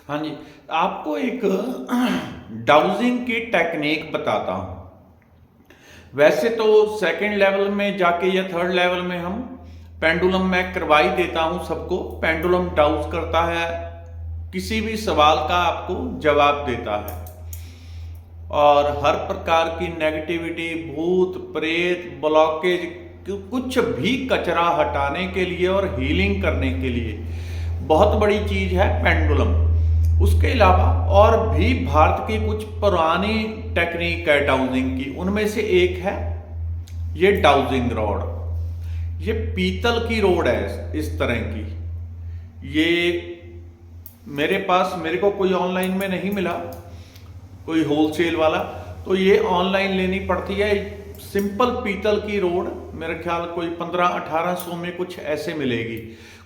हाँ जी, आपको एक डाउजिंग की टेक्निक बताता हूँ। वैसे तो सेकंड लेवल में जाके या थर्ड लेवल में हम पेंडुलम मैं करवा ही देता हूँ सबको। पेंडुलम डाउज करता है, किसी भी सवाल का आपको जवाब देता है और हर प्रकार की नेगेटिविटी, भूत प्रेत, ब्लॉकेज, कुछ भी कचरा हटाने के लिए और हीलिंग करने के लिए बहुत बड़ी चीज है पेंडुलम। उसके अलावा और भी भारत की कुछ पुरानी टेक्निक है डाउजिंग की, उनमें से एक है ये डाउजिंग रॉड। ये पीतल की रोड है इस तरह की। ये मेरे को कोई ऑनलाइन में नहीं मिला, कोई होलसेल वाला, तो ये ऑनलाइन लेनी पड़ती है। सिंपल पीतल की रोड मेरे ख्याल कोई 1500-1800 में कुछ ऐसे मिलेगी।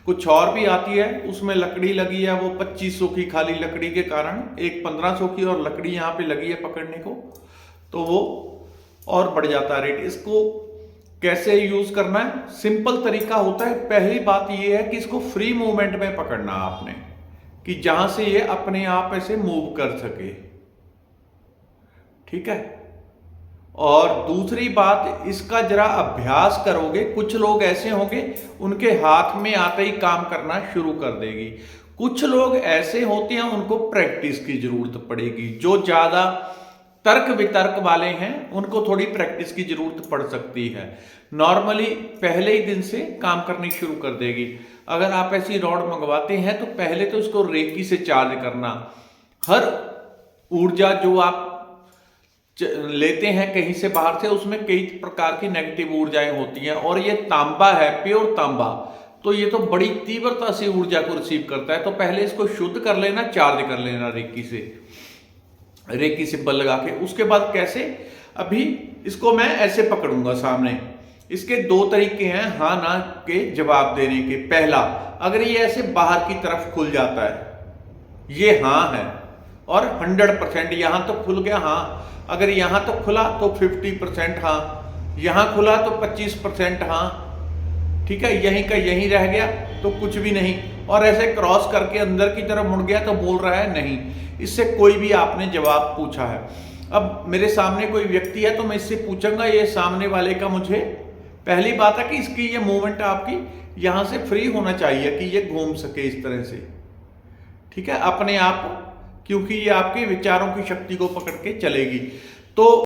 कुछ और भी आती है, उसमें लकड़ी लगी है, वो 2500 की खाली लकड़ी के कारण, एक 1500 की और लकड़ी यहाँ पे लगी है पकड़ने को, तो वो और बढ़ जाता है रेट। इसको कैसे यूज करना है, सिंपल तरीका होता है। पहली बात ये है कि इसको फ्री मूवमेंट में पकड़ना आपने, कि जहां से ये अपने आप ऐसे मूव कर सके, ठीक है। और दूसरी बात, इसका जरा अभ्यास करोगे, कुछ लोग ऐसे होंगे उनके हाथ में आते ही काम करना शुरू कर देगी। कुछ लोग ऐसे होते हैं उनको प्रैक्टिस की जरूरत पड़ेगी। जो ज्यादा तर्क वितर्क वाले हैं उनको थोड़ी प्रैक्टिस की जरूरत पड़ सकती है। नॉर्मली पहले ही दिन से काम करनी शुरू कर देगी। अगर आप ऐसी रॉड मंगवाते हैं तो पहले तो इसको रेकी से चार्ज करना। हर ऊर्जा जो आप लेते हैं कहीं से बाहर से, उसमें कई प्रकार की नेगेटिव ऊर्जाएं होती हैं, और ये तांबा है, प्योर तांबा, तो ये तो बड़ी तीव्रता से ऊर्जा को रिसीव करता है। तो पहले इसको शुद्ध कर लेना, चार्ज कर लेना रेकी से बल लगा के। उसके बाद कैसे, अभी इसको मैं ऐसे पकड़ूंगा सामने। इसके दो तरीके हैं हाँ ना के जवाब देने के। पहला, अगर ये ऐसे बाहर की तरफ खुल जाता है, ये हाँ है, और 100% यहां तो खुल गया हाँ। अगर यहां तो खुला तो 50% हाँ, यहां खुला तो 25% हाँ, ठीक है। यहीं का यहीं रह गया तो कुछ भी नहीं, और ऐसे क्रॉस करके अंदर की तरफ मुड़ गया तो बोल रहा है नहीं। इससे कोई भी आपने जवाब पूछा है, अब मेरे सामने कोई व्यक्ति है तो मैं इससे पूछूंगा ये सामने वाले का मुझे, पहली बात है कि इसकी ये मूवमेंट आपकी यहां से फ्री होना चाहिए कि ये घूम सके इस तरह से, ठीक है, अपने आप, क्योंकि ये आपके विचारों की शक्ति को पकड़ के चलेगी। तो